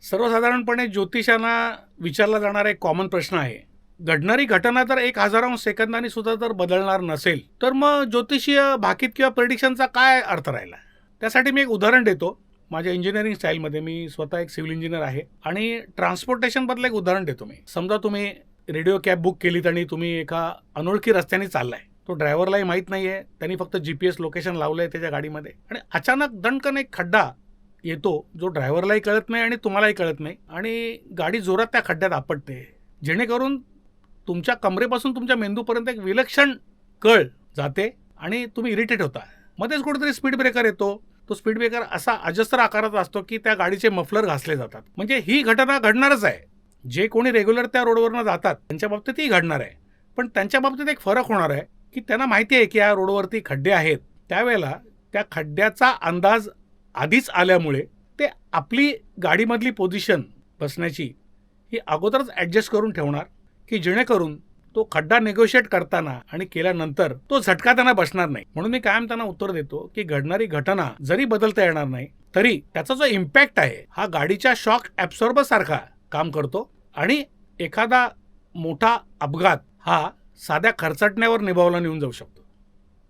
सर्वसाधारणपणे ज्योतिषांना विचारला जाणारा एक कॉमन प्रश्न आहे, घडणारी घटना जर 1000 सेकंदांनी सुद्धा जर बदलणार नसेल तर मग ज्योतिषीय भाकीत किंवा प्रेडिक्शनचा काय अर्थ राहिला. त्यासाठी मी एक उदाहरण देतो. माझ्या इंजिनिअरिंग स्टाईलमध्ये मी स्वतः एक सिव्हिल इंजिनियर आहे आणि ट्रान्सपोर्टेशनबद्दलं एक उदाहरण देतो मी. समजा तुम्ही रेडिओ कॅब बुक केलीत आणि तुम्ही एका अनोळखी रस्त्याने चाललाय. तो ड्रायव्हरलाही माहीत नाहीये, त्यांनी फक्त GPS लोकेशन लावलंय त्याच्या गाडीमध्ये आणि अचानक दणकन एक खड्डा येतो जो ड्रायव्हरलाही कळत नाही आणि तुम्हालाही कळत नाही आणि गाडी जोरात त्या खड्ड्यात आपटते, जेणेकरून तुमच्या कमरेपासून तुमच्या मेंदूपर्यंत एक विलक्षण कळ जाते आणि तुम्ही इरिटेट होता. मध्येच कुठेतरी स्पीड ब्रेकर येतो. तो स्पीड ब्रेकर असा अजस्त्र आकाराचा असतो की त्या गाडीचे मफलर घासले जातात. म्हणजे ही घटना घडणारच आहे. जे कोणी रेग्युलर त्या रोडवरनं जातात त्यांच्या बाबतीत ही घडणार आहे. पण त्यांच्या बाबतीत एक फरक होणार आहे की त्यांना माहिती आहे की या रोडवरती खड्डे आहेत. त्यावेळेला त्या खड्ड्याचा अंदाज आधीच आल्यामुळे ते आपली गाडीमधली पोझिशन बसण्याची ही अगोदरच ॲडजस्ट करून ठेवणार की जेणेकरून तो खड्डा नेगोशिएट करताना आणि केल्यानंतर तो झटका त्यांना बसणार नाही. म्हणून मी कायम त्यांना उत्तर देतो की घडणारी घटना जरी बदलता येणार नाही तरी त्याचा जो इम्पॅक्ट आहे हा गाडीच्या शॉक ॲब्सॉर्बर सारखा काम करतो आणि एखादा मोठा अपघात हा साध्या खरचटण्यावर निभावला नेऊन जाऊ शकतो.